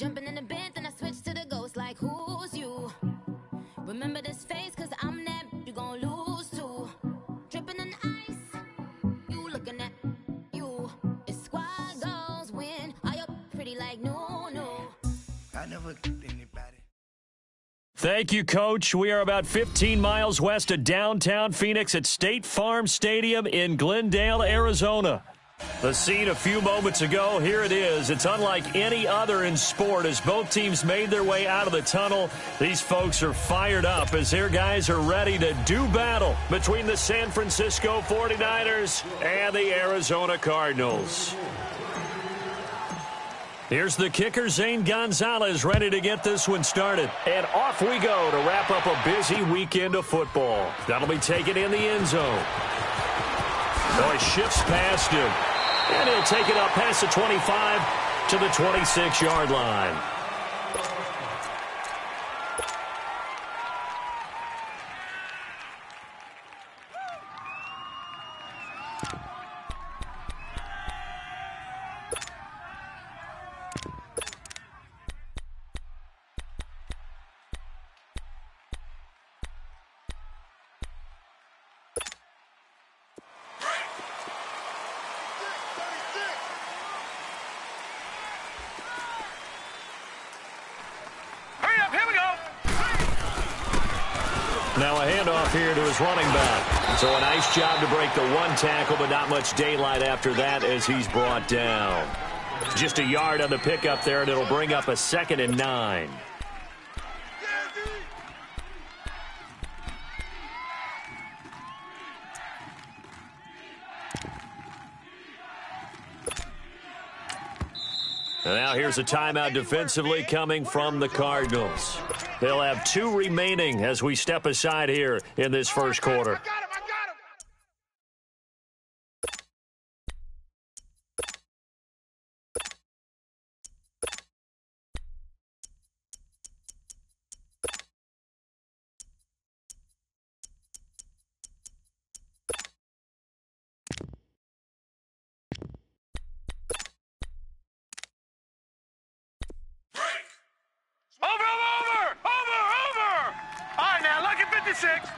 Jumping in the bed, then I switch to the ghost like, who's you? Remember this face, cause I'm that you gon' lose too. Dripping in ice, you looking at you. It's squad goals win. Are you pretty like no? I never anybody. Thank you, Coach. We are about 15 miles west of downtown Phoenix at State Farm Stadium in Glendale, Arizona. The scene a few moments ago, here it is. It's unlike any other in sport as both teams made their way out of the tunnel. These folks are fired up as their guys are ready to do battle between the San Francisco 49ers and the Arizona Cardinals. Here's the kicker, Zane Gonzalez, ready to get this one started. And off we go to wrap up a busy weekend of football. That'll be taken in the end zone. Oh, he shifts past him. And he'll take it up past the 25 to the 26-yard line. Now a handoff here to his running back. So a nice job to break the one tackle, but not much daylight after that as he's brought down. Just a yard on the pickup there, and it'll bring up a 2nd and 9. And now here's a timeout defensively coming from the Cardinals. They'll have 2 remaining as we step aside here in this first quarter.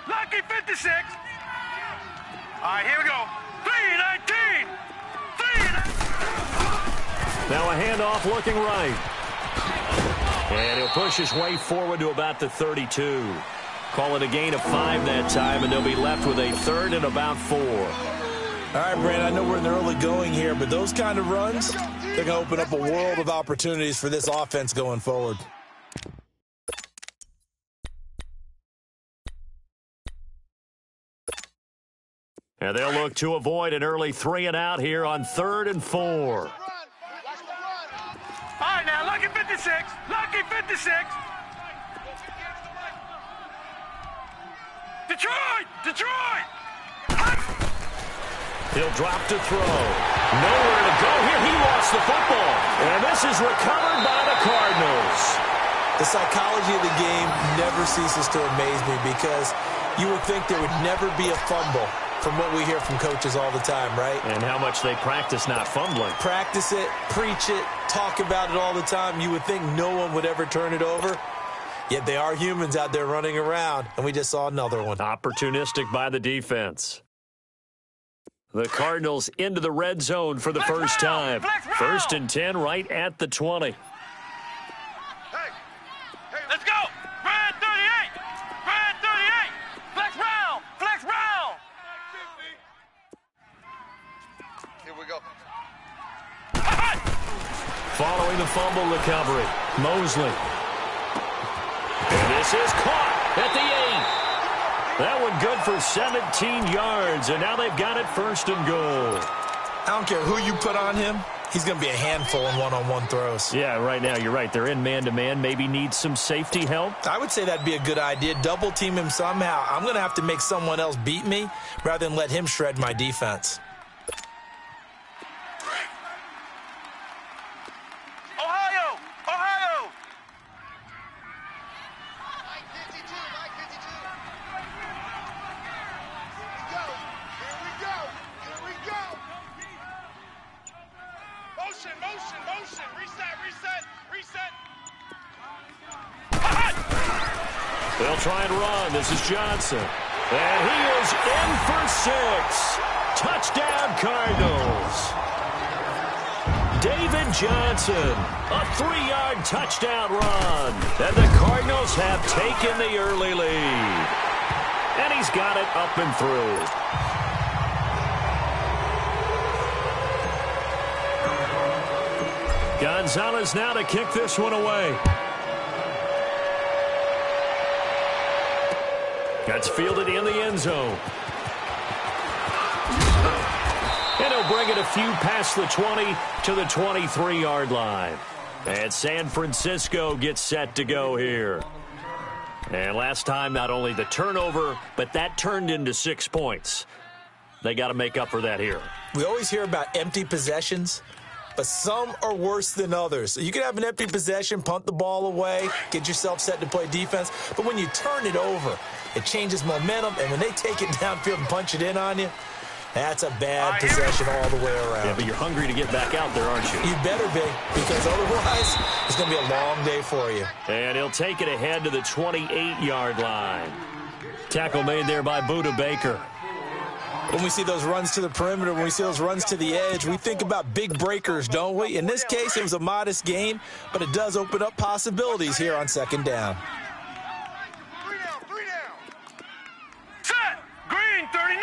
Lucky 56. All right, here we go. 319. Now a handoff looking right. And he'll push his way forward to about the 32. Call it a gain of 5 that time, and they'll be left with a 3rd and about 4. All right, Brandon, I know we're in the early going here, but those kind of runs, they're going to open up a world of opportunities for this offense going forward. And they'll look to avoid an early 3 and out here on 3rd and 4. All right, now, lucky 56. Lucky 56. Detroit! He'll drop to throw. Nowhere to go here. He lost the football. And this is recovered by the Cardinals. The psychology of the game never ceases to amaze me because you would think there would never be a fumble from what we hear from coaches all the time, right? And how much they practice not fumbling. Practice it, preach it, talk about it all the time. You would think no one would ever turn it over. Yet they are humans out there running around, and we just saw another one. Opportunistic by the defense. The Cardinals into the red zone for the first time. 1st and 10 right at the 20. Let's go! Red 38! Red 38! Flex round! Flex round! Here we go. Following the fumble recovery, Mosley. And this is caught at the 8. That one good for 17 yards, and now they've got it 1st and goal. I don't care who you put on him. He's going to be a handful in one-on-one throws. Yeah, right now, you're right. They're in man-to-man. Maybe need some safety help. I would say that'd be a good idea. Double team him somehow. I'm going to have to make someone else beat me rather than let him shred my defense. Ohio! Mike 52. Here we go. Motion. Reset. They'll try and run. This is Johnson. And he is in for 6. Touchdown, Cardinals. David Johnson, a 3-yard touchdown run. And the Cardinals have taken the early lead. And he's got it up and through. Gonzalez now to kick this one away. That's fielded in the end zone. And he'll bring it a few past the 20 to the 23-yard line. And San Francisco gets set to go here. And last time, not only the turnover, but that turned into 6 points. They got to make up for that here. We always hear about empty possessions, but some are worse than others. So you can have an empty possession, punt the ball away, get yourself set to play defense. But when you turn it over, it changes momentum. And when they take it downfield and punch it in on you, that's a bad possession all the way around. Yeah, but you're hungry to get back out there, aren't you? You better be, because otherwise it's going to be a long day for you. And he'll take it ahead to the 28-yard line. Tackle made there by Budda Baker. When we see those runs to the perimeter, when we see those runs to the edge, we think about big breakers, don't we? In this case, it was a modest gain, but it does open up possibilities here on second down. 3 down, 3 down. Set. Green 39.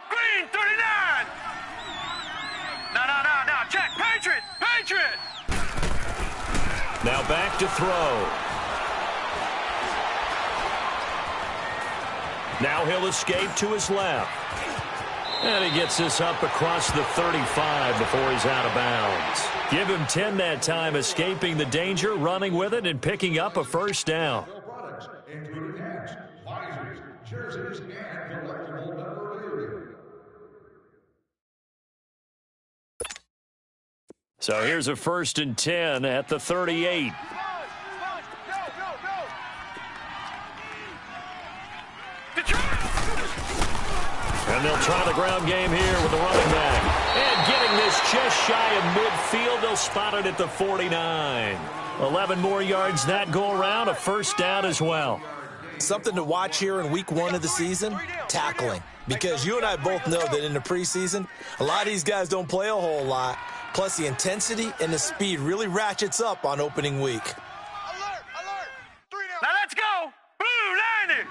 Green 39. No. Check. Patriot. Now back to throw. Now he'll escape to his left. And he gets this up across the 35 before he's out of bounds. Give him 10 that time, escaping the danger, running with it, and picking up a first down. Products, including hats, visors, jerseys, and collectible memorabilia. So here's a 1st and 10 at the 38. And they'll try the ground game here with the running back. And getting this just shy of midfield, they'll spot it at the 49. 11 more yards that go around, a first down as well. Something to watch here in week 1 of the season, tackling. Because you and I both know that in the preseason, a lot of these guys don't play a whole lot. Plus, the intensity and the speed really ratchets up on opening week. Alert, 3 down. Now let's go. Blue 90.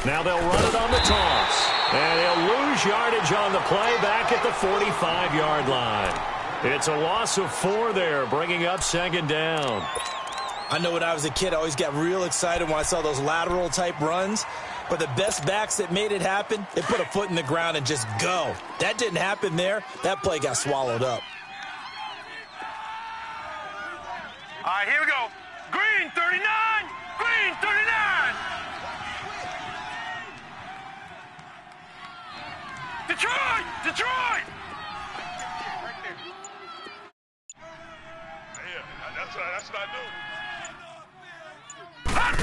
Now they'll run it on the toss. And he'll lose yardage on the play back at the 45-yard line. It's a loss of 4 there, bringing up second down. I know when I was a kid, I always got real excited when I saw those lateral-type runs. But the best backs that made it happen, they put a foot in the ground and just go. That didn't happen there. That play got swallowed up. All right, here we go. Green 39. Green 39. Detroit. Right there. Yeah, that's what I do.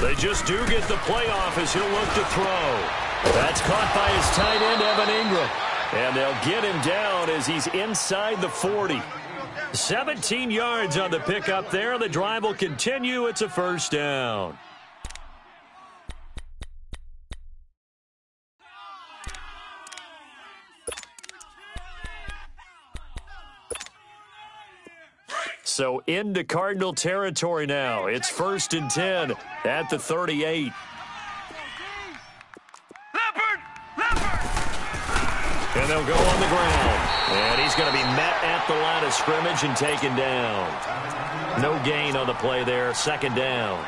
They just do get the playoff as he'll look to throw. That's caught by his tight end, Evan Ingram. And they'll get him down as he's inside the 40. 17 yards on the pickup there. The drive will continue. It's a first down. So into Cardinal territory now. It's 1st and 10 at the 38. Leopard. And they'll go on the ground. And he's going to be met at the line of scrimmage and taken down. No gain on the play there. 2nd down.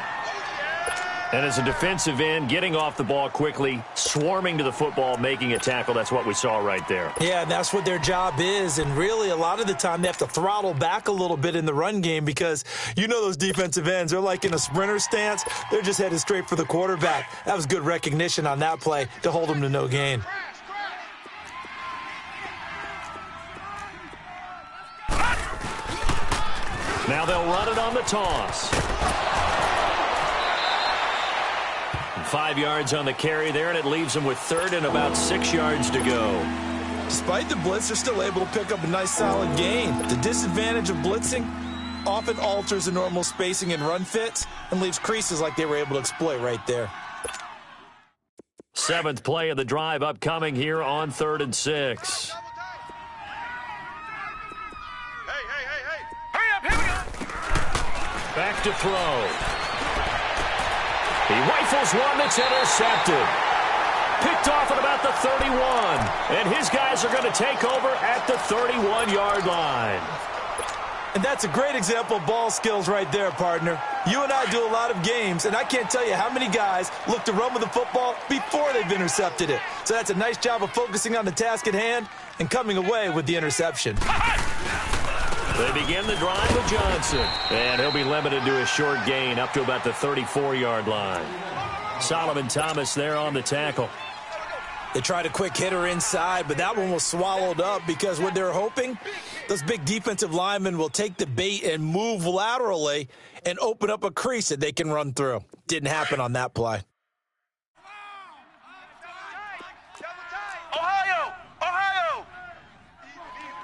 And as a defensive end, getting off the ball quickly, swarming to the football, making a tackle. That's what we saw right there. Yeah, and that's what their job is. And really, a lot of the time, they have to throttle back a little bit in the run game because you know those defensive ends, they're like in a sprinter stance. They're just headed straight for the quarterback. That was good recognition on that play to hold them to no gain. Now they'll run it on the toss. 5 yards on the carry there, and it leaves them with 3rd and about 6 yards to go. Despite the blitz, they're still able to pick up a nice solid gain. The disadvantage of blitzing, often alters the normal spacing and run fits and leaves creases like they were able to exploit right there. 7th play of the drive upcoming here on 3rd and 6. Hurry up, here we go. Back to throw. He rifles one that's intercepted. Picked off at about the 31. And his guys are going to take over at the 31-yard line. And that's a great example of ball skills right there, partner. You and I do a lot of games, and I can't tell you how many guys look to run with the football before they've intercepted it. So that's a nice job of focusing on the task at hand and coming away with the interception. They begin the drive with Johnson. And he'll be limited to a short gain up to about the 34-yard line. Solomon Thomas there on the tackle. They tried a quick hitter inside, but that one was swallowed up because what they're hoping, those big defensive linemen will take the bait and move laterally and open up a crease that they can run through. Didn't happen on that play. Ohio!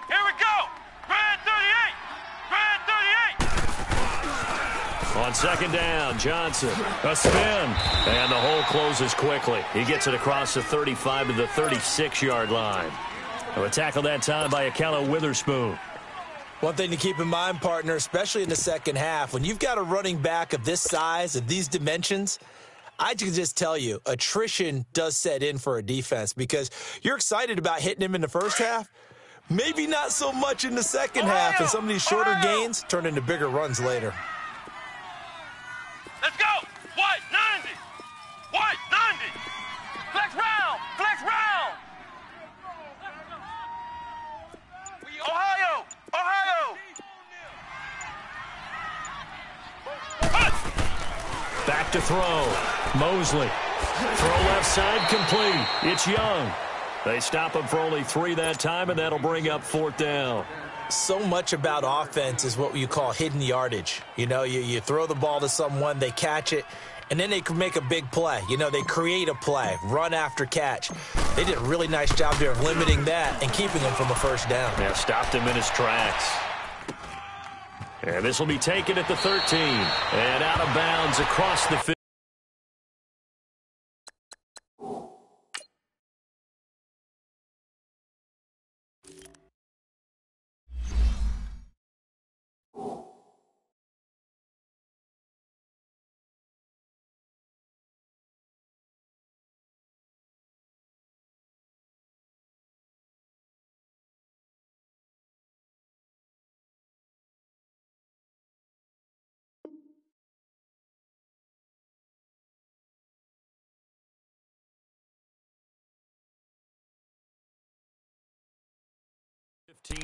Here we go! Grand 38! On 2nd down, Johnson. A spin. And the hole closes quickly. He gets it across the 35 to the 36-yard line. A tackle that time by Akello Witherspoon. One thing to keep in mind, partner, especially in the second half, when you've got a running back of this size, of these dimensions, I can just tell you, attrition does set in for a defense because you're excited about hitting him in the first half. Maybe not so much in the second half, and some of these shorter gains turn into bigger runs later. Let's go! White 90! White 90! Flex round! Flex round! Ohio! Back to throw. Mosley. Throw left side complete. It's Young. They stop him for only 3 that time, and that'll bring up 4th down. So much about offense is what you call hidden yardage. You know, you throw the ball to someone, they catch it, and then they can make a big play. You know, they create a play, run after catch. They did a really nice job there of limiting that and keeping him from a first down. Yeah, stopped him in his tracks. And this will be taken at the 13. And out of bounds across the field.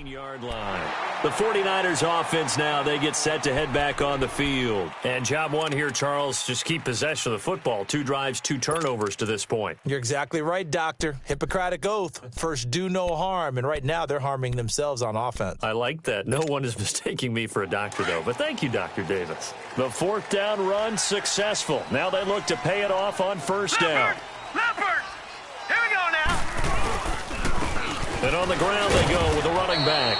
Yard line. The 49ers offense now, they get set to head back on the field. And job one here, Charles, just keep possession of the football. 2 drives, 2 turnovers to this point. You're exactly right, Doctor. Hippocratic oath. First, do no harm. And right now, they're harming themselves on offense. I like that. No one is mistaking me for a doctor, though. But thank you, Dr. Davis. The 4th down run successful. Now they look to pay it off on 1st down. Leopard! Here we go now! And on the ground they go with the running back.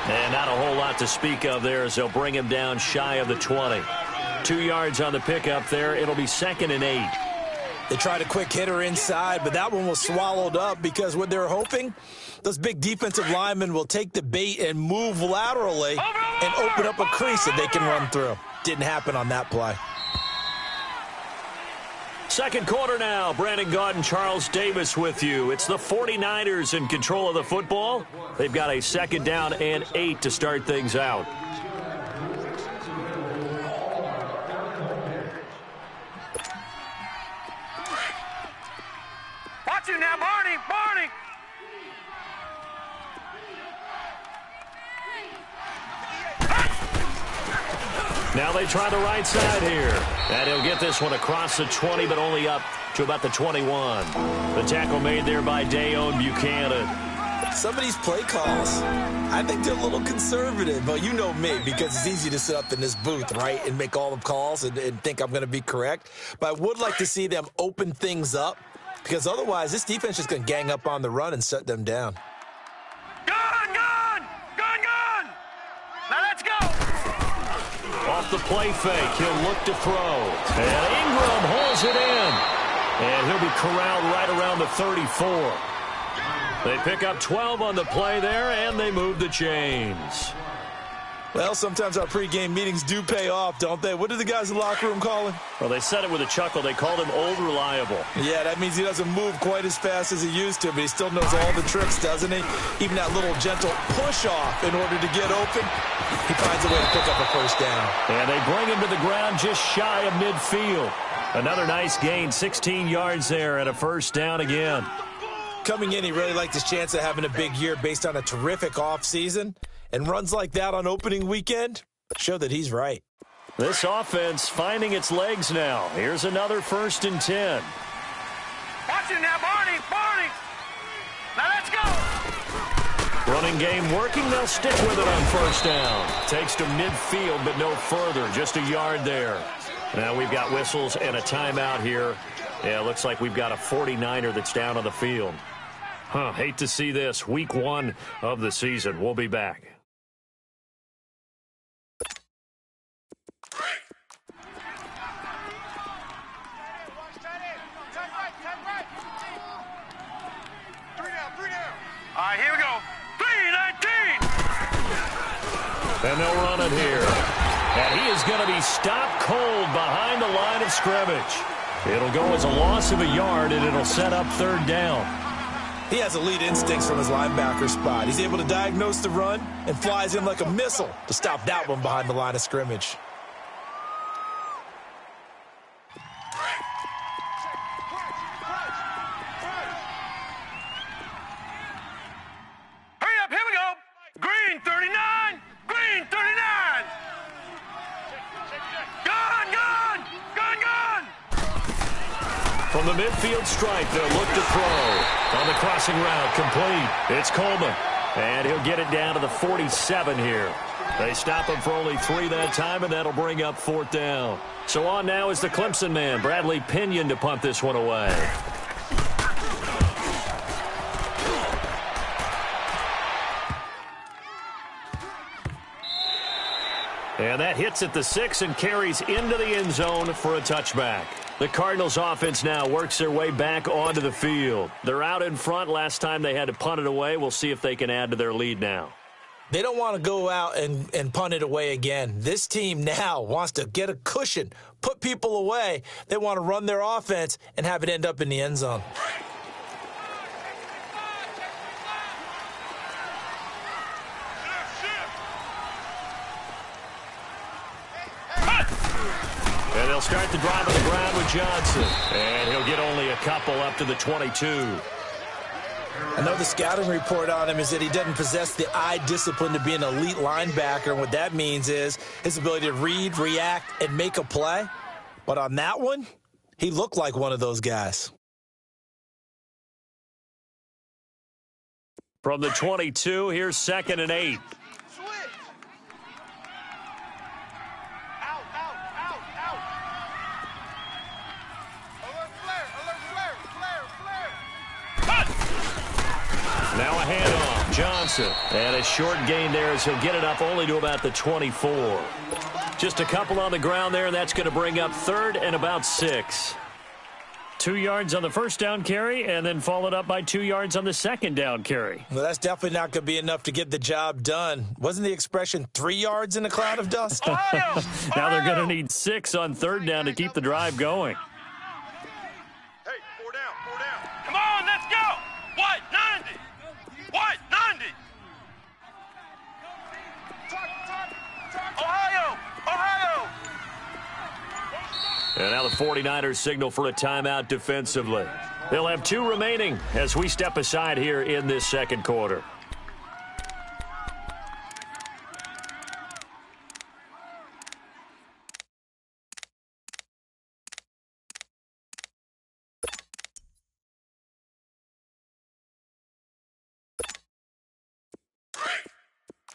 And not a whole lot to speak of there as they'll bring him down shy of the 20. 2 yards on the pickup there. It'll be 2nd and 8. They tried a quick hitter inside, but that one was swallowed up because what they're hoping, those big defensive linemen will take the bait and move laterally and open up a crease that they can run through. Didn't happen on that play. 2nd quarter now. Brandon Gaudin and Charles Davis with you. It's the 49ers in control of the football. They've got a 2nd down and 8 to start things out. Watch you now, Barney! Barney! Now they try the right side here. And he'll get this one across the 20, but only up to about the 21. The tackle made there by Dayon Buchanan. Some of these play calls, I think they're a little conservative. But you know me, because it's easy to sit up in this booth, right, and make all the calls and think I'm going to be correct. But I would like to see them open things up, because otherwise this defense is going to gang up on the run and shut them down. Gun! Gun! Gun! Gun! Now let's go! off the play fake. He'll look to throw. And Ingram holds it in. And he'll be corralled right around the 34. They pick up 12 on the play there, and they move the chains. Well, sometimes our pregame meetings do pay off, don't they? What do the guys in the locker room call him? Well, they said it with a chuckle. They called him Old Reliable. Yeah, that means he doesn't move quite as fast as he used to, but he still knows all the tricks, doesn't he? Even that little gentle push-off in order to get open, he finds a way to pick up a first down. And they bring him to the ground just shy of midfield. Another nice gain, 16 yards there, and a first down again. Coming in, he really liked his chance of having a big year based on a terrific offseason. And runs like that on opening weekend show that he's right. This offense finding its legs now. Here's another 1st and 10. Watch it now, Barney. Barney. Now let's go. Running game working. They'll stick with it on first down. Takes to midfield, but no further. Just a yard there. Now we've got whistles and a timeout here. Yeah, it looks like we've got a 49er that's down on the field. Hate to see this. Week 1 of the season. We'll be back. All right, here we go. 3-19. And they'll run it here. And he is going to be stopped cold behind the line of scrimmage. It'll go as a loss of a yard, and it'll set up 3rd down. He has elite instincts from his linebacker spot. He's able to diagnose the run and flies in like a missile to stop that one behind the line of scrimmage. From the midfield stripe, they'll look to throw. On the crossing route, complete. It's Coleman. And he'll get it down to the 47 here. They stop him for only 3 that time, and that'll bring up 4th down. So on now is the Clemson man, Bradley Pinion, to punt this one away. And that hits at the 6 and carries into the end zone for a touchback. The Cardinals offense now works their way back onto the field. They're out in front. Last time they had to punt it away. We'll see if they can add to their lead now. They don't want to go out and punt it away again. This team now wants to get a cushion, put people away. They want to run their offense and have it end up in the end zone. And they'll start the drive on the ground with Johnson. And he'll get only a couple up to the 22. I know the scouting report on him is that he doesn't possess the eye discipline to be an elite linebacker. And what that means is his ability to read, react, and make a play. But on that one, he looked like one of those guys. From the 22, here's 2nd and 8. Now a handoff, Johnson. And a short gain there as he'll get it up only to about the 24. Just a couple on the ground there, and that's going to bring up 3rd and about 6. 2 yards on the first down carry, and then followed up by 2 yards on the second down carry. Well, that's definitely not going to be enough to get the job done. Wasn't the expression 3 yards in a cloud of dust? Ohio! Now they're going to need 6 on 3rd down to keep the drive going. Hey, 4 down, 4 down. Come on, let's go. White, 90. White, 90. Ohio! Ohio! And now the 49ers signal for a timeout defensively. They'll have 2 remaining as we step aside here in this second quarter.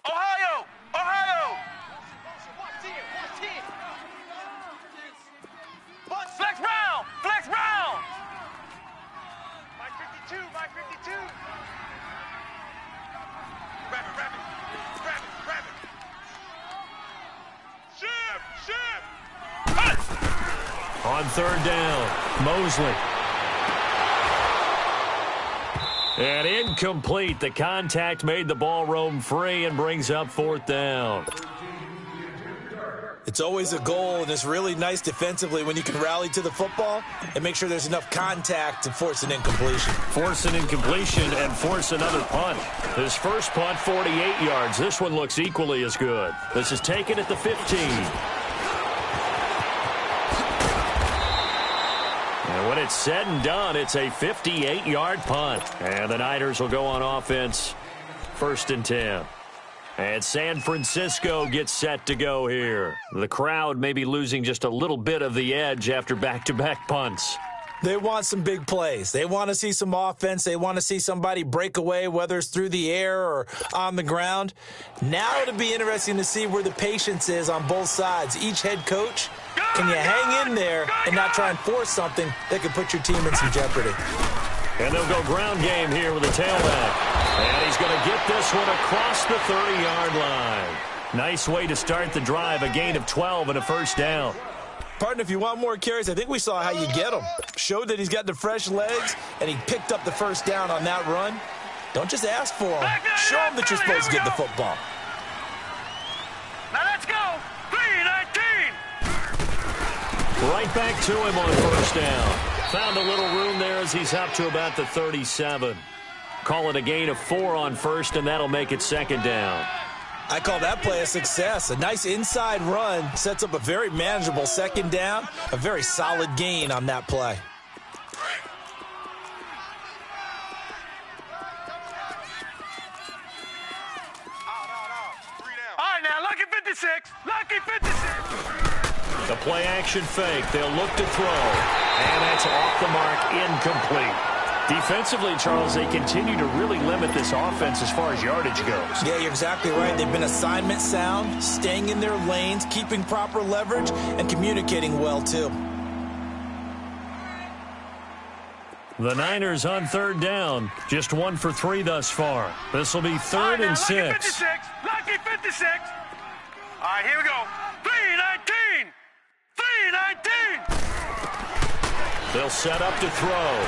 Ohio! Ohio! Flex round! Flex round! My 52, my 52. On third down, Mosley. And incomplete. The contact made the ball roam free and brings up fourth down. It's always a goal, and it's really nice defensively when you can rally to the football and make sure there's enough contact to force an incompletion. Force an incompletion and force another punt. His first punt, 48 yards. This one looks equally as good. This is taken at the 15. And when it's said and done, it's a 58-yard punt. And the Niners will go on offense, 1st and 10. And San Francisco gets set to go here. The crowd may be losing just a little bit of the edge after back-to-back punts. They want some big plays. They want to see some offense. They want to see somebody break away, whether it's through the air or on the ground. Now it'll be interesting to see where the patience is on both sides. Each head coach, can you hang in there and not try and force something that could put your team in some jeopardy? And they'll go ground game here with a tailback. And he's going to get this one across the 30-yard line. Nice way to start the drive, a gain of 12 and a first down. Partner, if you want more carries, I think we saw how you get them. Showed that he's got the fresh legs, and he picked up the first down on that run. Don't just ask for him. Show him that you're supposed to get the football. Now let's go. 3-19. Right back to him on first down. Found a little room there as he's up to about the 37. Call it a gain of 4 on first, and that'll make it second down. I call that play a success. A nice inside run sets up a very manageable second down. A very solid gain on that play. All right, now, lucky 56. Lucky 56. The play action fake. They'll look to throw. And that's off the mark, incomplete. Defensively, Charles, they continue to really limit this offense as far as yardage goes. Yeah, you're exactly right. They've been assignment sound, staying in their lanes, keeping proper leverage, and communicating well, too. The Niners on third down. Just 1 for 3 thus far. This will be 3rd and 6. Lucky 56. Lucky 56. All right, here we go. 3-19. 3-19. They'll set up to throw.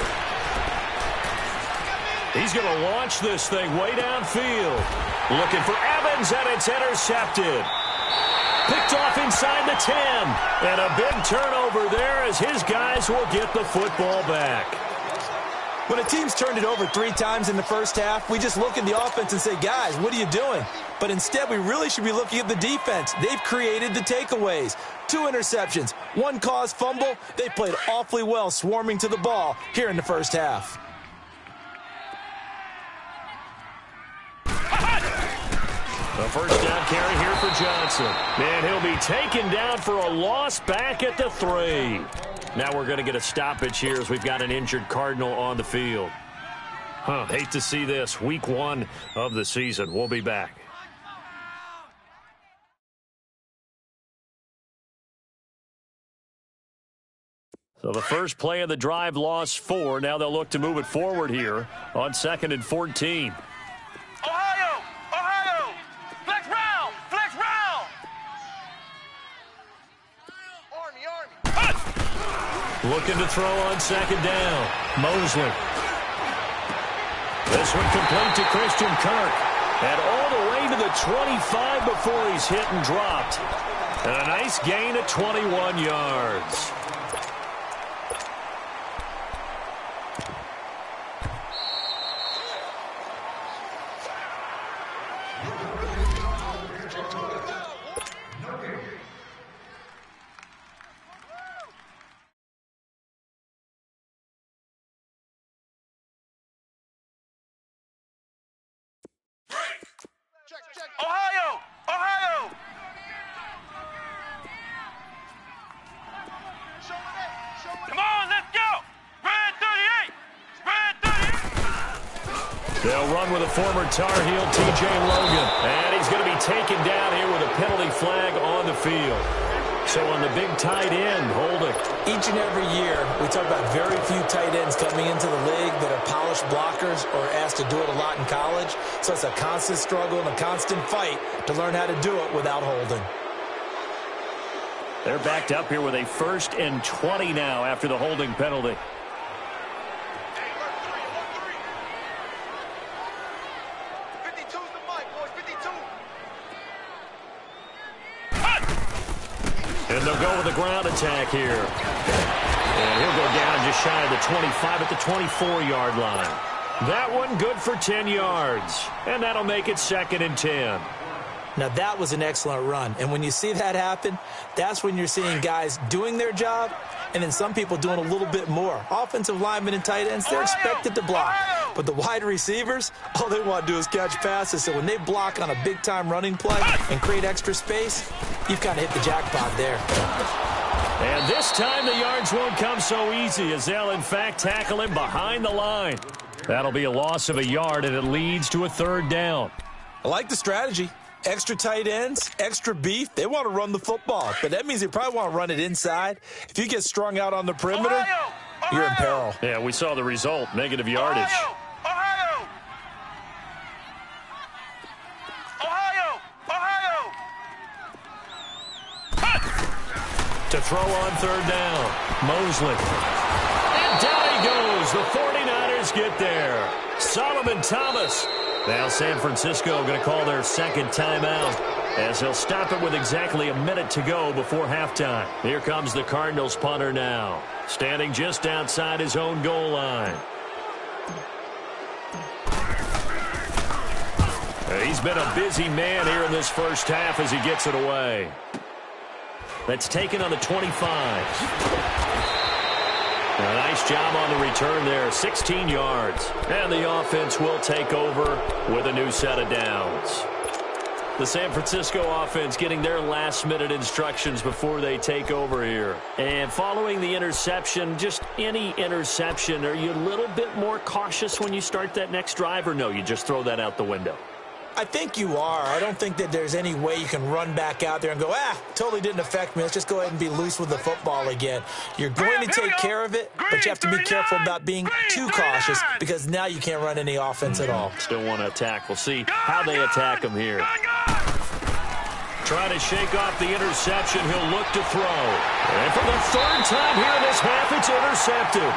He's going to launch this thing way downfield. Looking for Evans, and it's intercepted. Picked off inside the 10. And a big turnover there as his guys will get the football back. When a team's turned it over 3 times in the first half, we just look at the offense and say, guys, what are you doing? But instead, we really should be looking at the defense. They've created the takeaways. 2 interceptions, 1 caused fumble. They played awfully well swarming to the ball here in the first half. The first down carry here for Johnson. And he'll be taken down for a loss back at the 3. Now we're going to get a stoppage here as we've got an injured Cardinal on the field. Hate to see this. Week 1 of the season. We'll be back. So the first play of the drive lost 4. Now they'll look to move it forward here on 2nd and 14. Ohio. Ohio. Flex round. Flex round. Army. Looking to throw on 2nd down. Mosley. This one complete to Christian Kirk. And all the way to the 25 before he's hit and dropped. And a nice gain of 21 yards. Ohio. Ohio. Come on, let's go. Spread 38. Spread 38. They'll run with a former Tar Heel, T.J. Logan. And he's going to be taken down here with a penalty flag on the field. So on the big tight end, holding. Each and every year, we talk about very few tight ends coming into the league that are polished blockers or asked to do it a lot in college. So it's a constant struggle and a constant fight to learn how to do it without holding. They're backed up here with a 1st and 20 now after the holding penalty. And they'll go with a ground attack here. And he'll go down just shy of the 25 at the 24-yard line. That one good for 10 yards. And that'll make it 2nd and 10. Now, that was an excellent run. And when you see that happen, that's when you're seeing guys doing their job and then some people doing a little bit more. Offensive linemen and tight ends, they're expected to block. But the wide receivers, all they want to do is catch passes. So when they block on a big-time running play and create extra space, you've kind of hit the jackpot there. And this time the yards won't come so easy as they'll, in fact, tackle him behind the line. That'll be a loss of a yard, and it leads to a 3rd down. I like the strategy. Extra tight ends, extra beef, they want to run the football. But that means they probably want to run it inside. If you get strung out on the perimeter, you're in peril. Yeah, we saw the result, negative yardage. To throw on 3rd down, Mosley. And down he goes. The 49ers get there. Solomon Thomas. Now San Francisco going to call their 2nd timeout as they'll stop it with exactly a minute to go before halftime. Here comes the Cardinals punter now, standing just outside his own goal line. He's been a busy man here in this first half as he gets it away. That's taken on the 25. A nice job on the return there, 16 yards. And the offense will take over with a new set of downs. The San Francisco offense getting their last-minute instructions before they take over here. And following the interception, just any interception, are you a little bit more cautious when you start that next drive, or no, you just throw that out the window? I think you are. I don't think that there's any way you can run back out there and go, totally didn't affect me. Let's just go ahead and be loose with the football again. You're going to take care of it, but you have to be careful about being too cautious because now you can't run any offense at all. Still want to attack. We'll see how they attack him here. Trying to shake off the interception. He'll look to throw. And for the 3rd time here in this half, it's intercepted.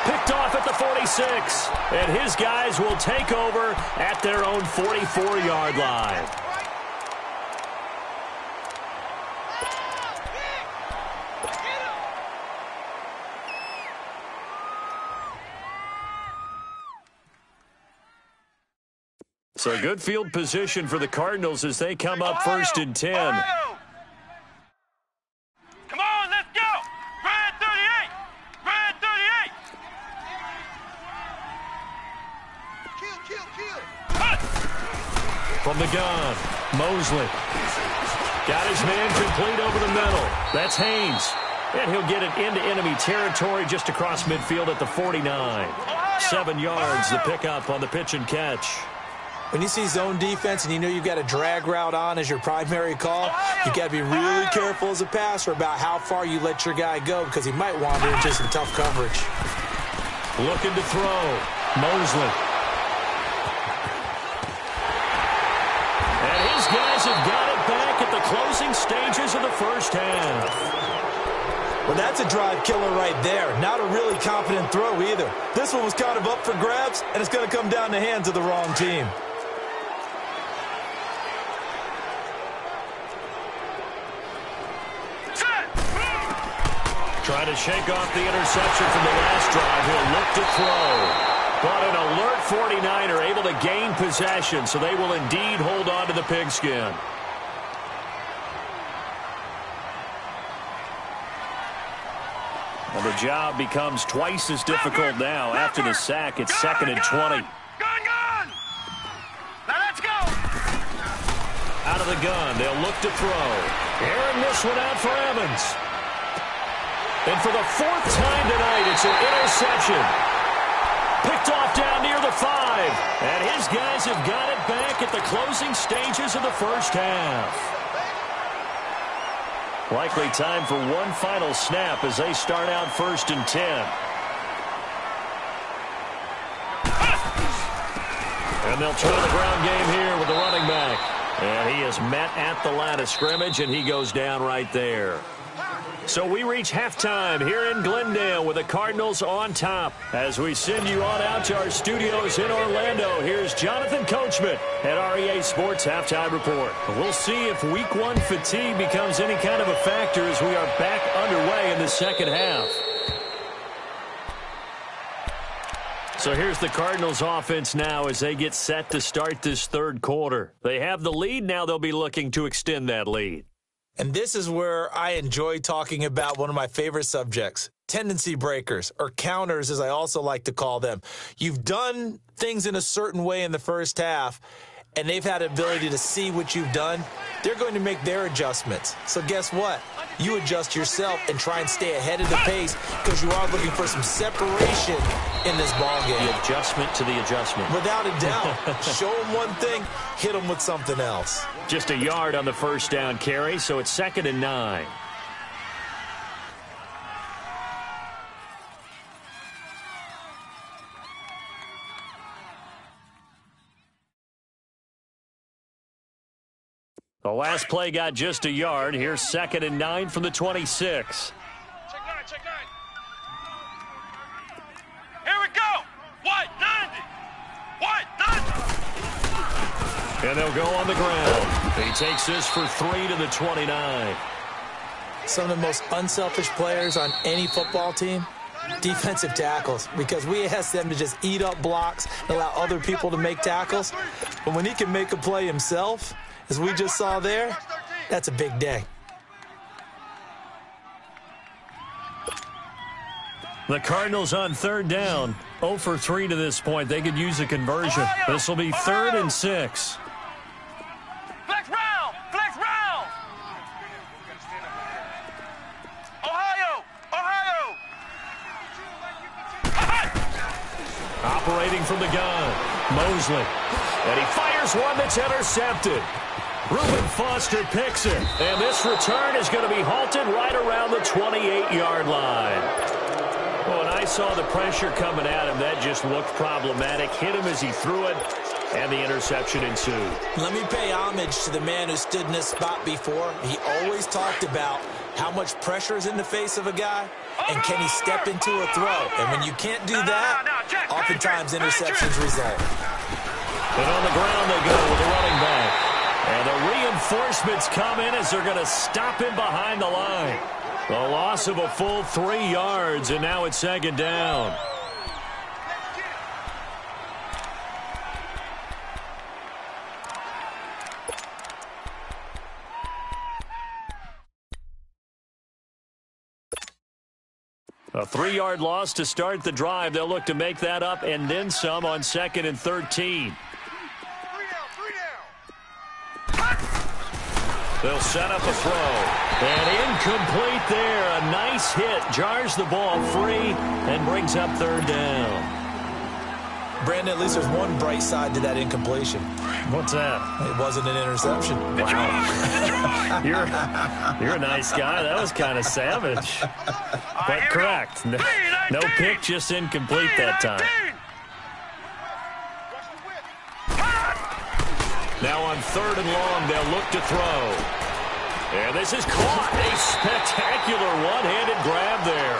Picked off at the 46. And his guys will take over at their own 44-yard line. So good field position for the Cardinals as they come up 1st and 10. Come on, let's go. Red 38. Red 38. Kill. From the gun, Mosley. Got his man complete over the middle. That's Haynes. And he'll get it into enemy territory just across midfield at the 49. 7 yards, the pickup on the pitch and catch. When you see zone defense and you know you've got a drag route on as your primary call, you've got to be really careful as a passer about how far you let your guy go because he might wander into some tough coverage. Looking to throw. Mosley. And his guys have got it back at the closing stages of the first half. Well, that's a drive killer right there. Not a really confident throw either. This one was kind of up for grabs, and it's going to come down the hands of the wrong team. Trying to shake off the interception from the last drive. He'll look to throw. But an alert 49er able to gain possession, so they will indeed hold on to the pigskin. And the job becomes twice as difficult now after the sack. It's 2nd and 20. Gun! Now let's go! Out of the gun, they'll look to throw. Airing this one out for Evans. And for the 4th time tonight, it's an interception. Picked off down near the 5. And his guys have got it back at the closing stages of the first half. Likely time for one final snap as they start out 1st and 10. And they'll try the ground game here with the running back. And he is met at the line of scrimmage, and he goes down right there. So we reach halftime here in Glendale with the Cardinals on top. As we send you on out to our studios in Orlando, here's Jonathan Coachman at REA Sports Halftime Report. We'll see if Week 1 fatigue becomes any kind of a factor as we are back underway in the second half. So here's the Cardinals offense now as they get set to start this third quarter. They have the lead. Now they'll be looking to extend that lead. And this is where I enjoy talking about one of my favorite subjects, tendency breakers, or counters, as I also like to call them. You've done things in a certain way in the first half, and they've had the ability to see what you've done. They're going to make their adjustments. So guess what? You adjust yourself and try and stay ahead of the pace because you are looking for some separation in this ball game. The adjustment to the adjustment. Without a doubt. Show them one thing, hit them with something else. Just a yard on the first down carry, so it's 2nd and 9. The last play got just a yard. Here's 2nd and 9 from the 26. Check 9. Here we go. What? 90. What? 90. And they'll go on the ground. He takes this for 3 to the 29. Some of the most unselfish players on any football team, defensive tackles, because we ask them to just eat up blocks and allow other people to make tackles. But when he can make a play himself, as we just saw there, that's a big day. The Cardinals on 3rd down, 0 for 3 to this point. They could use a conversion. This will be 3rd and 6. Flex round. Flex round. Ohio. Operating from the gun, Mosley. And he fires one that's intercepted. Reuben Foster picks it. And this return is going to be halted right around the 28-yard line. Well, when I saw the pressure coming at him, that just looked problematic. Hit him as he threw it, and the interception ensued. Let me pay homage to the man who stood in this spot before. He always talked about how much pressure is in the face of a guy, and can he step into a throw. And when you can't do that, oftentimes interceptions result. And on the ground they go with the running back. And the reinforcements come in as they're going to stop him behind the line. The loss of a full 3 yards, and now it's 2nd down. A 3-yard loss to start the drive. They'll look to make that up and then some on 2nd and 13. They'll set up a throw. And incomplete there. A nice hit. Jars the ball free and brings up 3rd down. Brandon, at least there's one bright side to that incompletion. What's that? It wasn't an interception. Wow. You're a nice guy. That was kind of savage. But correct. No pick, just incomplete that time. Now on 3rd and long, they'll look to throw. And this is caught. A spectacular one-handed grab there.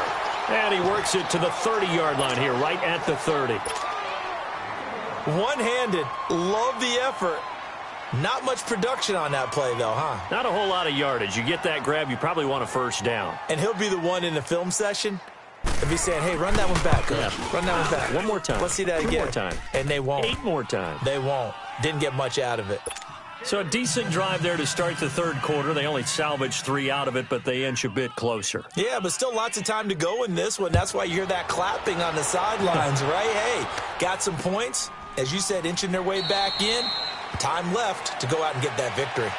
And he works it to the 30-yard line here, right at the 30. One-handed. Love the effort. Not much production on that play, though, huh? Not a whole lot of yardage. You get that grab, you probably want a 1st down. And he'll be the one in the film session and be saying, hey, run that one back, coach. Yeah. Run that one back. One more time. Let's see that again. 2 more time. And they won't. 8 more times. They won't. Didn't get much out of it. So a decent drive there to start the 3rd quarter. They only salvaged 3 out of it, but they inch a bit closer. Yeah, but still lots of time to go in this one. That's why you hear that clapping on the sidelines, right? Hey, got some points. As you said, inching their way back in. Time left to go out and get that victory.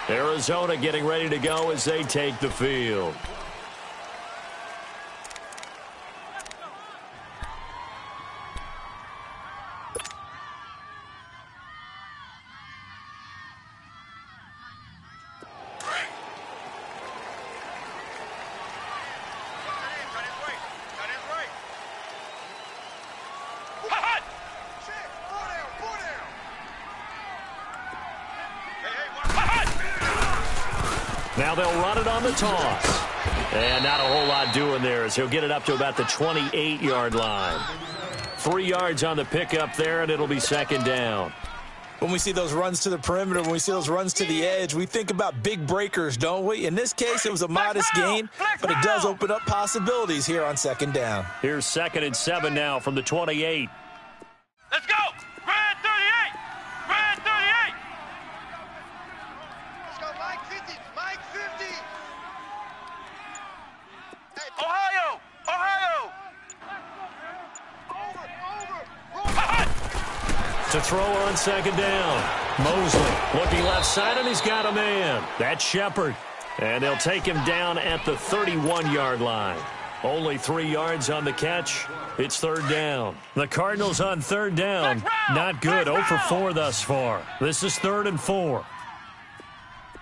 Arizona getting ready to go as they take the field. Now they'll run it on the toss. And not a whole lot doing there as he'll get it up to about the 28-yard line. 3 yards on the pickup there, and it'll be second down. When we see those runs to the perimeter, when we see those runs to the edge, we think about big breakers, don't we? In this case, it was a modest gain, but it does open up possibilities here on second down. Here's 2nd and 7 now from the 28. Let's go! Red 38! Red 38! Let's go, Mike 50! Mike 50! Hey, Ohio! Ohio! To throw on second down. Mosley looking left side, and he's got a man. That's Shepard. And they'll take him down at the 31-yard line. Only 3 yards on the catch. It's third down. The Cardinals on third down. Not good. 0 for 4 thus far. This is 3rd and 4.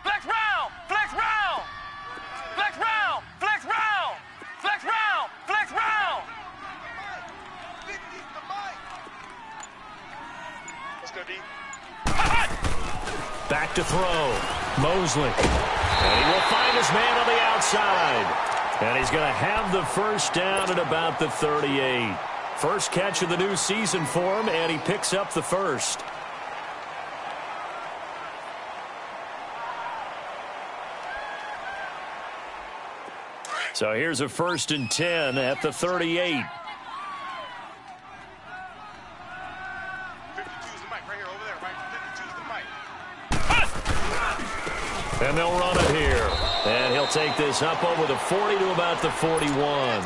Flex round! Flex round! Flex round! Flex round! Flex round! Flex round! 50 to Mike! Let's go, D. Back to throw. Mosley. And he will find his man on the outside. And he's going to have the first down at about the 38. First catch of the new season for him, and he picks up the first. So here's a 1st and 10 at the 38. 52's the Mike right here, over there, Mike. 52's the Mike. And they'll run it here. And he'll take this up over the 40 to about the 41.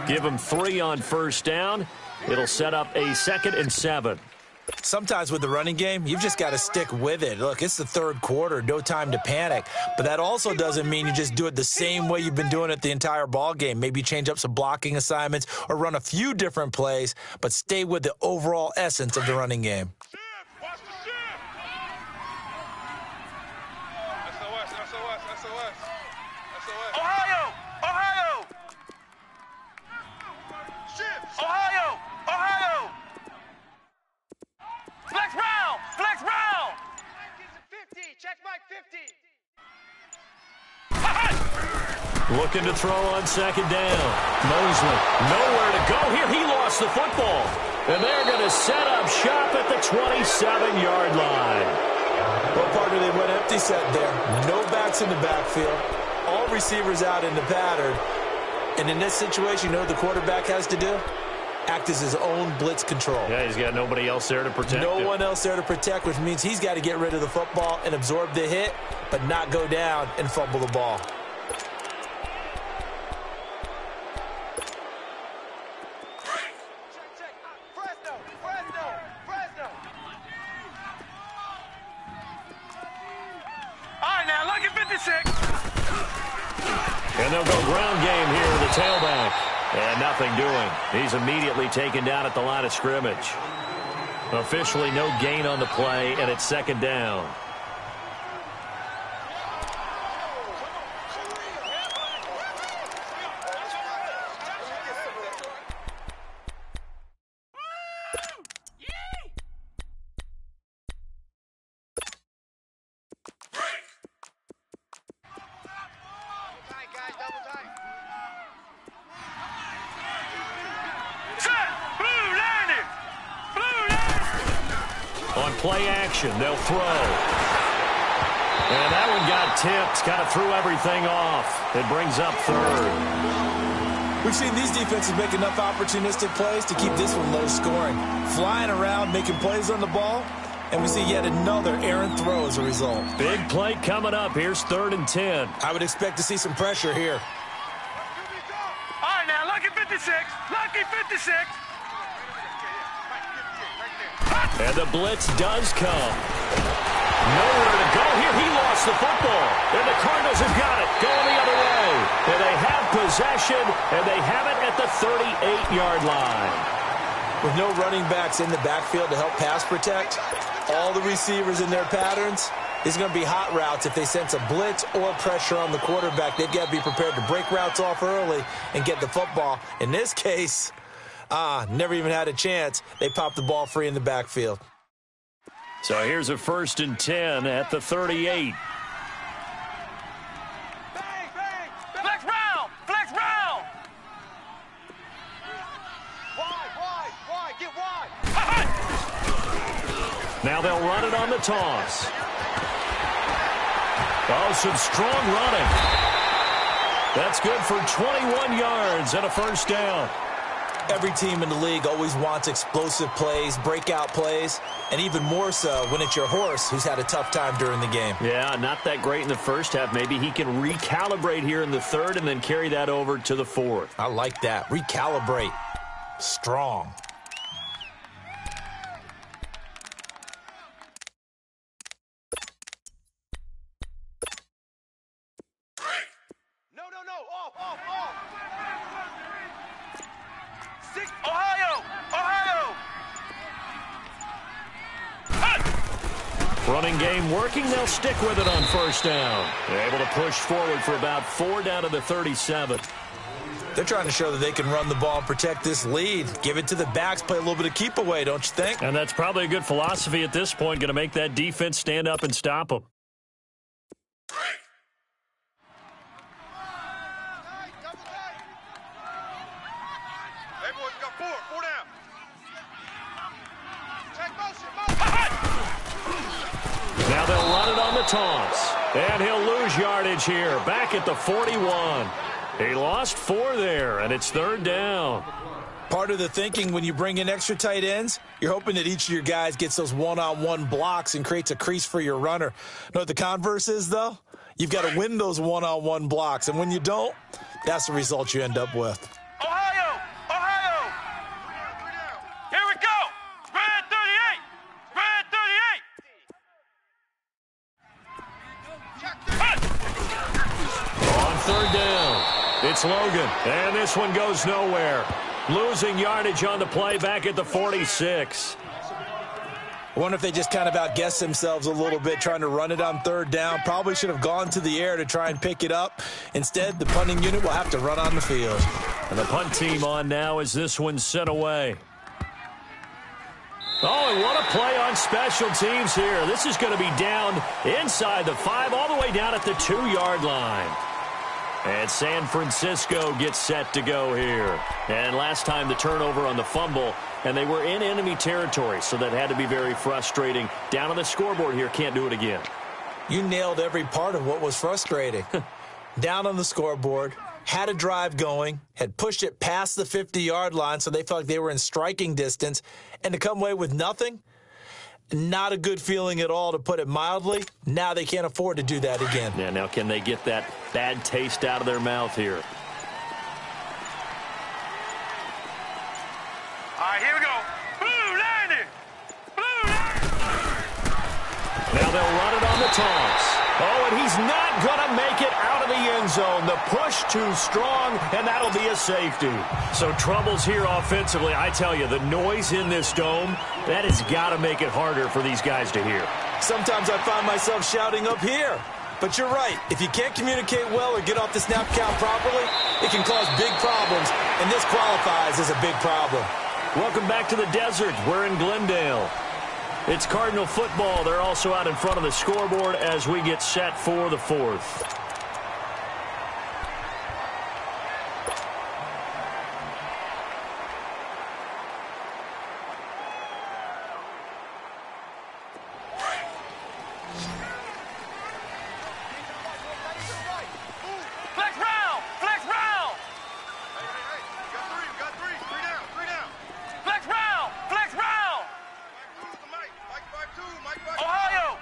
Give him 3 on first down. It'll set up a 2nd and 7. Sometimes with the running game, you've just got to stick with it. Look, it's the third quarter, no time to panic. But that also doesn't mean you just do it the same way you've been doing it the entire ball game. Maybe change up some blocking assignments or run a few different plays, but stay with the overall essence of the running game. Watch the shift! SOS, SOS, SOS. SOS. Ohio! Ohio! Shift! Ohio! Ohio! Flex round! Flex round! Mike gets a 50. Check Mike 50. Looking to throw on second down. Mosley, nowhere to go here. He lost the football. And they're going to set up shop at the 27-yard line. Well, partner, they went empty set there. No backs in the backfield. All receivers out in the pattern. And in this situation, you know what the quarterback has to do? Act as his own blitz control. Yeah, he's got nobody else there to protect him. No one else there to protect, which means he's got to get rid of the football and absorb the hit, but not go down and fumble the ball. Check. Fresno! Fresno! Fresno! All right, now, look at 56. And they'll go ground game here with the tailback. And nothing doing. He's immediately taken down at the line of scrimmage. Officially no gain on the play, and it's second down. On play action, they'll throw. And that one got tipped, kind of threw everything off. It brings up third. We've seen these defenses make enough opportunistic plays to keep this one low scoring. Flying around, making plays on the ball, and we see yet another errant throw as a result. Big play coming up. Here's 3rd and 10. I would expect to see some pressure here. All right, now, lucky 56. Lucky 56. And the blitz does come. Nowhere to go here. He lost the football. And the Cardinals have got it. Going the other way. And they have possession, and they have it at the 38-yard line. With no running backs in the backfield to help pass protect, all the receivers in their patterns, there's going to be hot routes. If they sense a blitz or pressure on the quarterback, they've got to be prepared to break routes off early and get the football. In this case, never even had a chance. They popped the ball free in the backfield. So here's a 1st and 10 at the 38. Flex round! Now they'll run it on the toss. Oh, some strong running. That's good for 21 yards and a first down. Every team in the league always wants explosive plays, breakout plays, and even more so when it's your horse who's had a tough time during the game. Yeah, not that great in the first half. Maybe he can recalibrate here in the third and then carry that over to the fourth. I like that. Recalibrate. Strong. Off. Ohio! Running game working. They'll stick with it on first down. They're able to push forward for about 4 down to the 37. They're trying to show that they can run the ball and protect this lead. Give it to the backs, play a little bit of keep away, don't you think? And that's probably a good philosophy at this point. Going to make that defense stand up and stop them. Hey, boys, we got 4 down. Check motion. Now they'll run it on the toss. And he'll lose yardage here. Back at the 41. He lost 4 there, and it's third down. Part of the thinking when you bring in extra tight ends, you're hoping that each of your guys gets those one-on-one blocks and creates a crease for your runner. Know what the converse is, though? You've got to win those one-on-one blocks, and when you don't, that's the result you end up with. Ohio! Here we go! Spread 38! On third down, it's Logan, and this one goes nowhere. Losing yardage on the play back at the 46. I wonder if they just kind of outguessed themselves a little bit trying to run it on third down. Probably should have gone to the air to try and pick it up. Instead, the punting unit will have to run on the field. And the punt team on now as this one's sent away. Oh, and what a play on special teams here. This is going to be down inside the 5, all the way down at the 2-yard line. And San Francisco gets set to go here. And last time the turnover on the fumble, and they were in enemy territory, so that had to be very frustrating. Down on the scoreboard here, can't do it again. You nailed every part of what was frustrating. Down on the scoreboard, had a drive going, had pushed it past the 50-yard line, so they felt like they were in striking distance, and to come away with nothing, not a good feeling at all, to put it mildly. Now they can't afford to do that again. Yeah, now can they get that bad taste out of their mouth here? All right, here we go. Blue landing! Now they'll run it on the toss. Oh, and he's not going to make it out of the end zone. The push too strong, and that'll be a safety. So troubles here offensively. I tell you, the noise in this dome, that has got to make it harder for these guys to hear. Sometimes I find myself shouting up here. But you're right. If you can't communicate well or get off the snap count properly, it can cause big problems, and this qualifies as a big problem. Welcome back to the desert. We're in Glendale. It's Cardinal football. They're also out in front of the scoreboard as we get set for the fourth. Flex round! Flex round! Hey, we got 3 down. Flex round! Flex round! Mike 5-2, Mike 5-2. Ohio!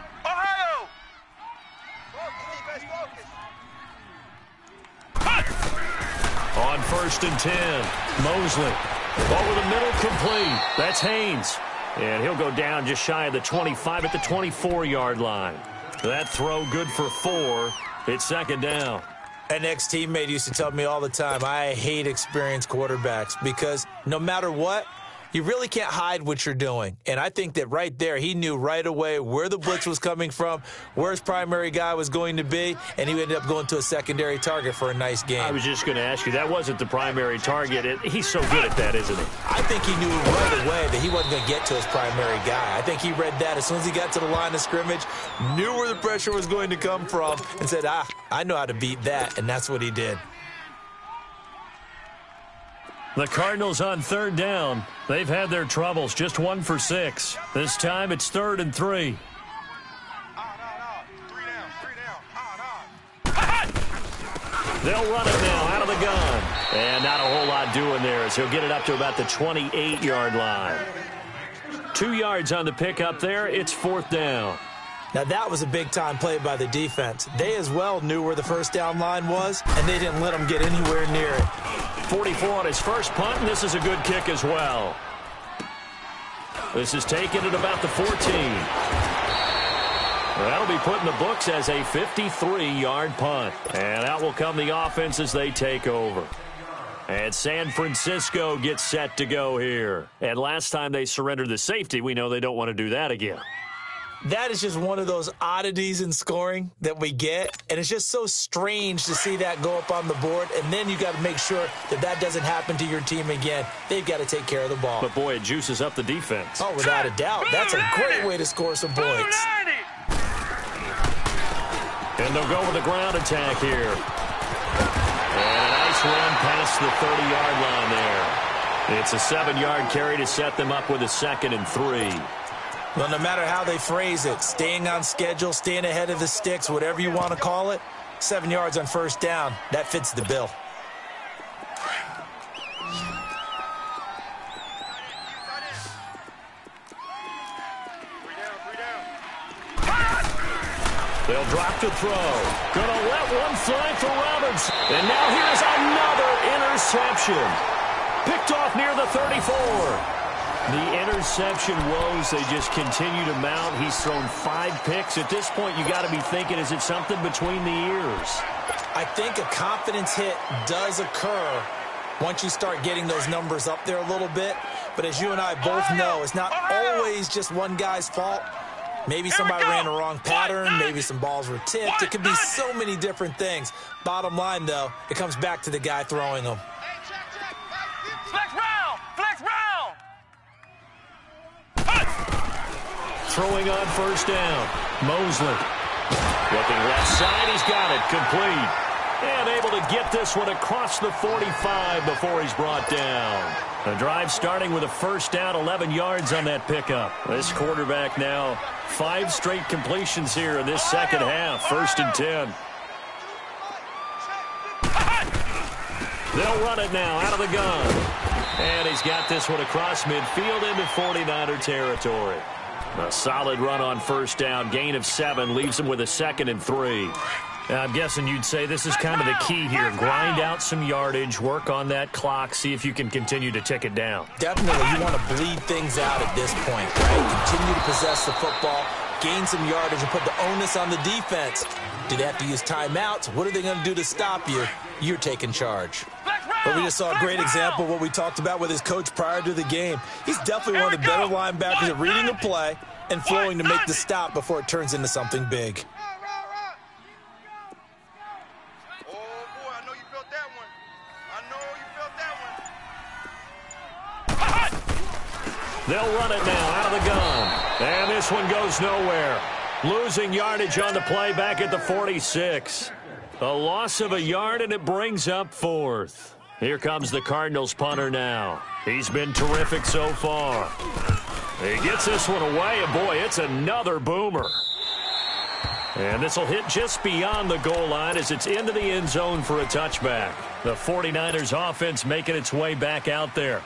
On first and 10, Mosley. Over the middle, complete. That's Haynes. And he'll go down just shy of the 25 at the 24-yard line. That throw good for 4. It's second down. An ex-teammate used to tell me all the time, I hate experienced quarterbacks because no matter what, you really can't hide what you're doing. And I think that right there, he knew right away where the blitz was coming from, where his primary guy was going to be, and he ended up going to a secondary target for a nice game. I was just going to ask you, that wasn't the primary target. He's so good at that, isn't he? I think he knew right away that he wasn't going to get to his primary guy. I think he read that as soon as he got to the line of scrimmage, knew where the pressure was going to come from, and said, I know how to beat that, and that's what he did. The Cardinals on third down. They've had their troubles, just 1 for 6. This time it's 3rd and 3. They'll run it now out of the gun. And not a whole lot doing there as he'll get it up to about the 28-yard line. 2 yards on the pickup there. It's 4th down. Now, that was a big-time play by the defense. They as well knew where the first down line was, and they didn't let them get anywhere near it. 44 on his first punt, and this is a good kick as well. This is taken at about the 14. That'll be put in the books as a 53-yard punt. And out will come the offense as they take over. And San Francisco gets set to go here. And last time they surrendered the safety, we know they don't want to do that again. That is just one of those oddities in scoring that we get, and it's just so strange to see that go up on the board, and then you got to make sure that that doesn't happen to your team again. They've got to take care of the ball. But, boy, it juices up the defense. Oh, without a doubt. That's a great way to score some points. And they'll go with a ground attack here. And a nice run past the 30-yard line there. It's a 7-yard carry to set them up with a 2nd and 3. Well, no matter how they phrase it, staying on schedule, staying ahead of the sticks, whatever you want to call it, 7 yards on first down, that fits the bill. They'll drop to throw. Gonna let one fly for Roberts. And now here's another interception. Picked off near the 34. The interception woes, they just continue to mount. He's thrown 5 picks. At this point, you got to be thinking, is it something between the ears? I think a confidence hit does occur once you start getting those numbers up there a little bit. But as you and I both know, it's not always just one guy's fault. Maybe somebody ran the wrong pattern. Maybe some balls were tipped. It could be so many different things. Bottom line, though, it comes back to the guy throwing them. Flex round! Flex round! Throwing on first down. Mosley. Looking left side. He's got it. Complete. And able to get this one across the 45 before he's brought down. The drive starting with a first down, 11 yards on that pickup. This quarterback now 5 straight completions here in this second half. 1st and 10. They'll run it now out of the gun. And he's got this one across midfield into 49er territory. A solid run on first down. Gain of 7 leaves him with a 2nd and 3. Now, I'm guessing you'd say this is kind of the key here. Grind out some yardage, work on that clock, see if you can continue to tick it down. Definitely, you want to bleed things out at this point, right? Continue to possess the football, gain some yardage, and put the onus on the defense. Do they have to use timeouts? What are they going to do to stop you? You're taking charge. But we just saw a great example of what we talked about with his coach prior to the game. He's definitely one of the better linebackers at reading a play and flowing to make the stop before it turns into something big. They'll run it now out of the gun. And this one goes nowhere. Losing yardage on the play back at the 46. A loss of a yard, and it brings up 4th. Here comes the Cardinals punter now. He's been terrific so far. He gets this one away, and boy, it's another boomer. And this will hit just beyond the goal line as it's into the end zone for a touchback. The 49ers offense making its way back out there.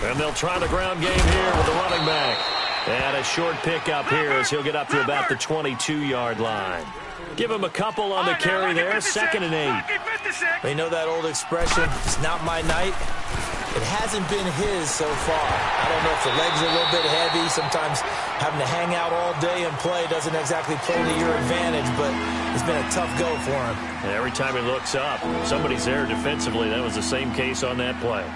And they'll try the ground game here with the running back. And a short pickup here as he'll get up to about the 22-yard line. Give him a couple on the carry there, 2nd and 8. You know that old expression, it's not my night? It hasn't been his so far. I don't know if the legs are a little bit heavy. Sometimes having to hang out all day and play doesn't exactly play to your advantage, but it's been a tough go for him. And every time he looks up, somebody's there defensively. That was the same case on that play.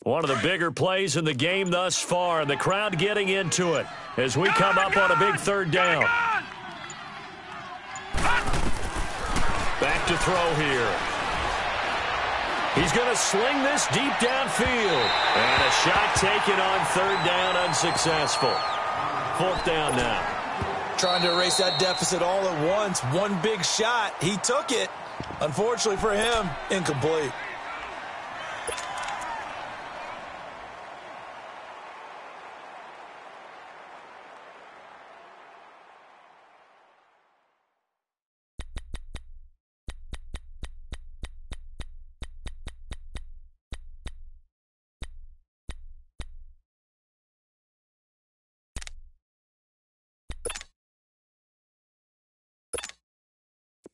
One of the bigger plays in the game thus far. The crowd getting into it as we come up on a big third down. Back to throw here. He's going to sling this deep downfield. And a shot taken on third down, unsuccessful. Fourth down now. Trying to erase that deficit all at once. One big shot. He took it. Unfortunately for him, incomplete.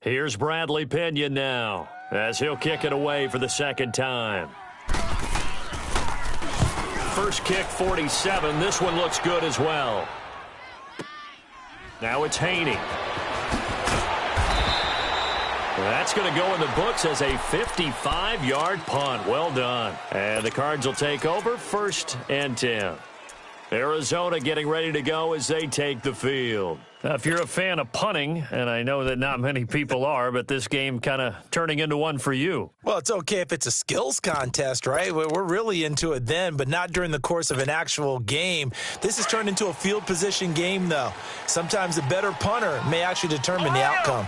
Here's Bradley Pinion now as he'll kick it away for the second time. First kick, 47. This one looks good as well. Now it's Haney. That's going to go in the books as a 55-yard punt. Well done. And the Cards will take over 1st and 10. Arizona getting ready to go as they take the field. Now, if you're a fan of punting, and I know that not many people are, but this game kind of turning into one for you. Well, it's okay if it's a skills contest, right? We're really into it then, but not during the course of an actual game. This has turned into a field position game, though. Sometimes the better punter may actually determine the outcome.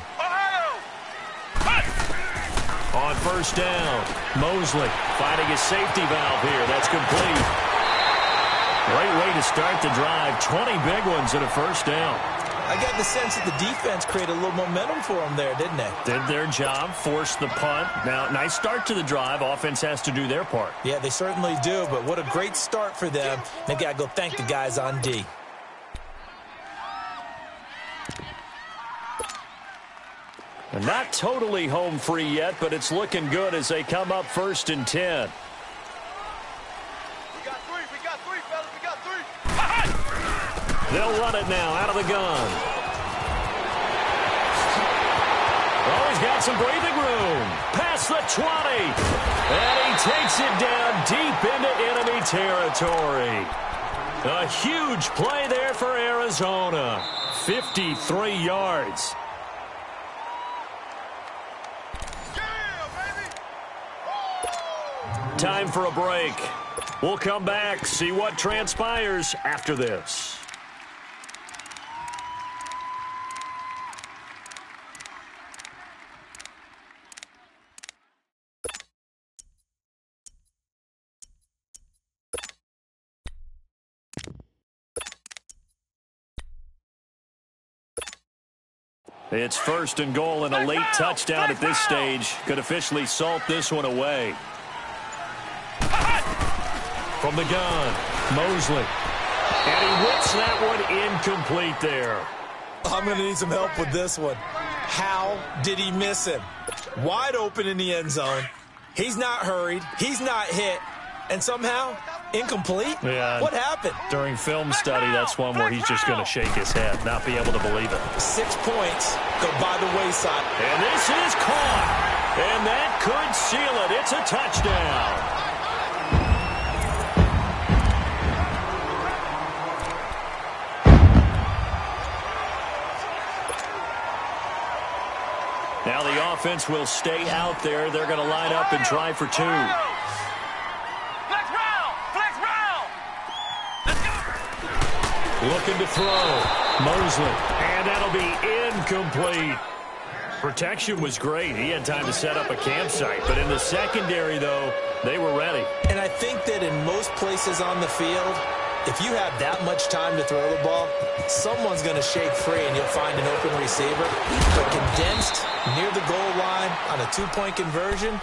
On first down, Mosley finding his safety valve here. That's complete. Great way to start the drive. 20 big ones in a first down. I got the sense that the defense created a little momentum for them there, didn't they? Did their job, forced the punt. Now, nice start to the drive. Offense has to do their part. Yeah, they certainly do, but what a great start for them. They got to go thank the guys on D. And not totally home free yet, but it's looking good as they come up 1st and 10. They'll run it now out of the gun. Oh, he's got some breathing room. Past the 20. And he takes it down deep into enemy territory. A huge play there for Arizona. 53 yards. Time for a break. We'll come back, see what transpires after this. It's 1st and goal, and a late touchdown at this stage could officially salt this one away. From the gun, Mosley. And he whips that one incomplete there. I'm going to need some help with this one. How did he miss him? Wide open in the end zone. He's not hurried. He's not hit. And somehow, incomplete? Yeah. What happened? During film study, that's one where he's just going to shake his head, not be able to believe it. 6 points go by the wayside. And this is caught. And that could seal it. It's a touchdown. Now the offense will stay out there. They're going to line up and try for 2. Flex round! Flex round! Let's go! Looking to throw. Mosley. And that'll be incomplete. Protection was great. He had time to set up a campsite. But in the secondary, though, they were ready. And I think that in most places on the field, if you have that much time to throw the ball, someone's going to shake free and you'll find an open receiver. But condensed near the goal line on a 2-point conversion,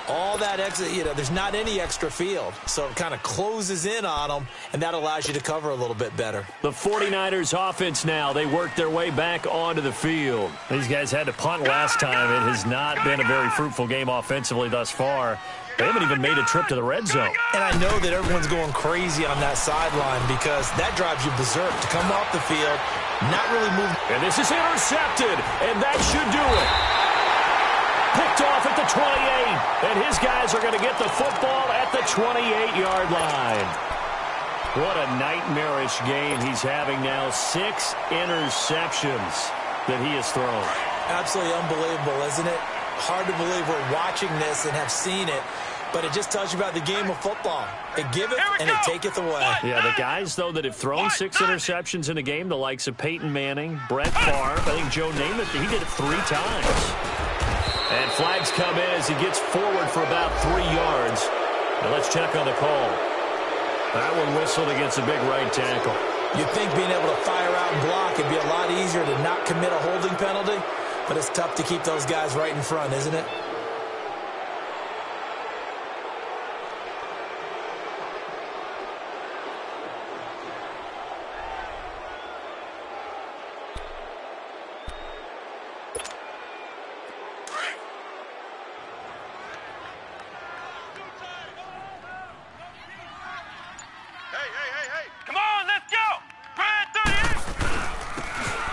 all that exit, there's not any extra field. So it kind of closes in on them, and that allows you to cover a little bit better. The 49ers offense now, they work their way back onto the field. These guys had to punt last time. It has not been a very fruitful game offensively thus far. They haven't even made a trip to the red zone. And I know that everyone's going crazy on that sideline because that drives you berserk to come off the field, not really move. And this is intercepted, and that should do it. Picked picked off at the 28. And his guys are going to get the football at the 28-yard line. What a nightmarish game he's having now. 6 interceptions that he has thrown. Absolutely unbelievable, isn't it? Hard to believe we're watching this and have seen it. But it just tells you about the game of football. It giveth and it taketh away. Yeah, the guys, though, that have thrown 6 interceptions in a game, the likes of Peyton Manning, Brett Favre, I think Joe Namath, he did it 3 times. And flags come in as he gets forward for about 3 yards. Now let's check on the call. That one whistled against a big right tackle. You'd think being able to fire out and block would be a lot easier to not commit a holding penalty, but it's tough to keep those guys right in front, isn't it?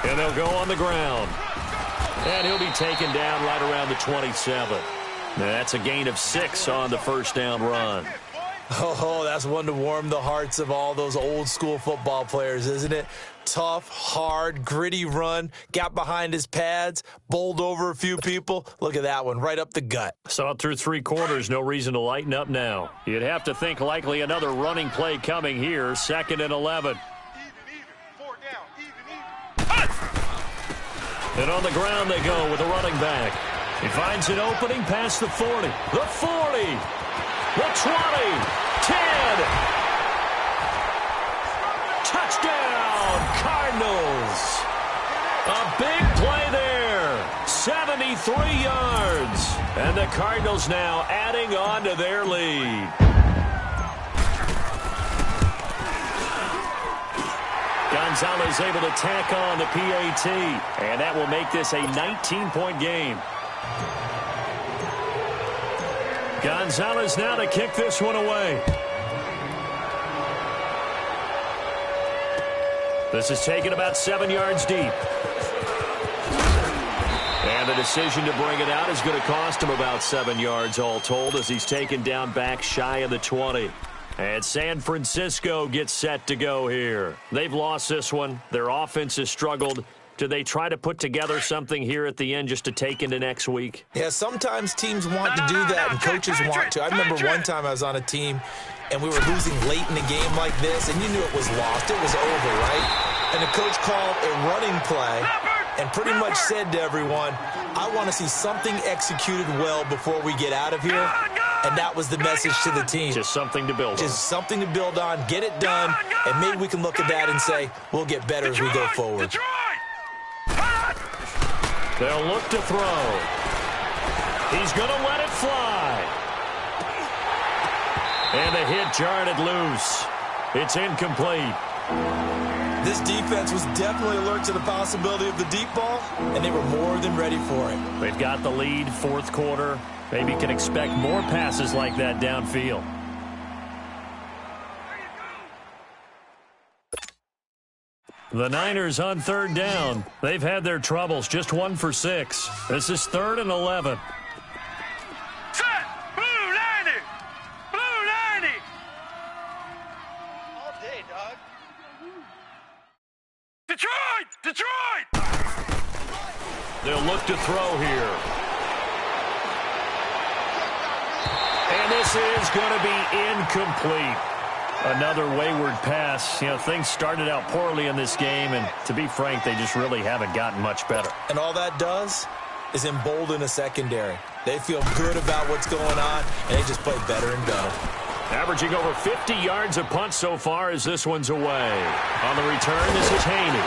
And they'll go on the ground. And he'll be taken down right around the 27. Now, that's a gain of 6 on the first down run. Oh, that's one to warm the hearts of all those old school football players, isn't it? Tough, hard, gritty run, got behind his pads, bowled over a few people. Look at that one, right up the gut. Saw it through 3 quarters, no reason to lighten up now. You'd have to think likely another running play coming here, 2nd and 11. And on the ground they go with a running back. He finds an opening past the 40, the 40, the 20, 10. Touchdown, Cardinals. A big play there, 73 yards. And the Cardinals now adding on to their lead. Gonzalez able to tack on the PAT, and that will make this a 19-point game. Gonzalez now to kick this one away. This is taken about 7 yards deep. And the decision to bring it out is going to cost him about 7 yards all told as he's taken down back shy of the 20. And San Francisco gets set to go here. They've lost this one. Their offense has struggled. Do they try to put together something here at the end just to take into next week? Yeah, sometimes teams want to do that and coaches want to. I remember one time I was on a team and we were losing late in a game like this and you knew it was lost. It was over, right? And the coach called a running play and pretty much said to everyone, I want to see something executed well before we get out of here. And that was the message to the team. Just something to build on. Just something to build on, get it done, and maybe we can look at that and say, we'll get better as we go forward. They'll look to throw. He's going to let it fly. And the hit jarred it loose. It's incomplete. This defense was definitely alert to the possibility of the deep ball, and they were more than ready for it. They've got the lead, 4th quarter. Maybe can expect more passes like that downfield. The Niners on 3rd down. They've had their troubles, just 1 for 6. This is 3rd and 11. Set! Blue 90! Blue 90! All day, dog. Detroit! Detroit! They'll look to throw here. And this is going to be incomplete. Another wayward pass. You know, things started out poorly in this game, and to be frank, they just really haven't gotten much better. And all that does is embolden a secondary. They feel good about what's going on, and they just play better and better. Averaging over 50 yards a punt so far as this one's away. On the return, this is Haney.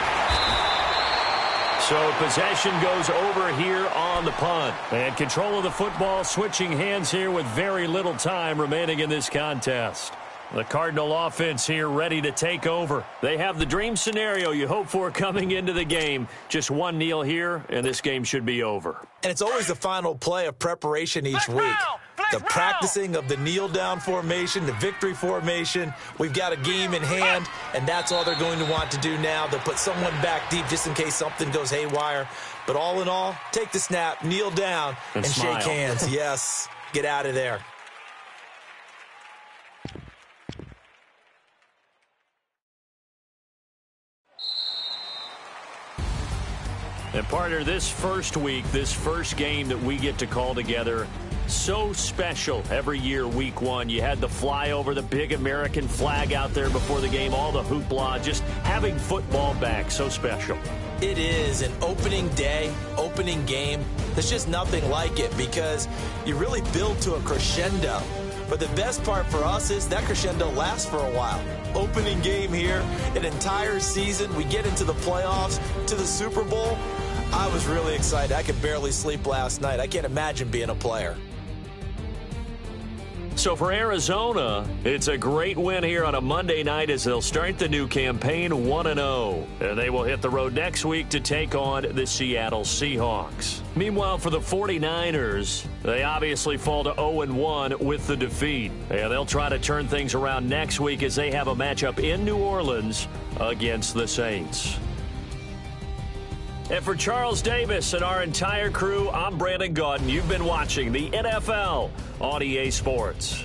So possession goes over here on the punt. And control of the football switching hands here with very little time remaining in this contest. The Cardinal offense here ready to take over. They have the dream scenario you hope for coming into the game. Just one kneel here, and this game should be over. And it's always the final play of preparation each week. The practicing of the kneel-down formation, the victory formation. We've got a game in hand, and that's all they're going to want to do now. They'll put someone back deep just in case something goes haywire. But all in all, take the snap, kneel down, and shake hands. Yes, get out of there. And partner, this first week, this first game that we get to call together, so special every year, week one. You had the flyover, the big American flag out there before the game, all the hoopla, just having football back, so special. It is an opening day, opening game. There's just nothing like it because you really build to a crescendo. But the best part for us is that crescendo lasts for a while. Opening game here, an entire season. We get into the playoffs, to the Super Bowl. I was really excited. I could barely sleep last night. I can't imagine being a player. So for Arizona, it's a great win here on a Monday night as they'll start the new campaign 1-0. And they will hit the road next week to take on the Seattle Seahawks. Meanwhile, for the 49ers, they obviously fall to 0-1 with the defeat. And they'll try to turn things around next week as they have a matchup in New Orleans against the Saints. And for Charles Davis and our entire crew, I'm Brandon Gaudin. You've been watching the NFL on EA Sports.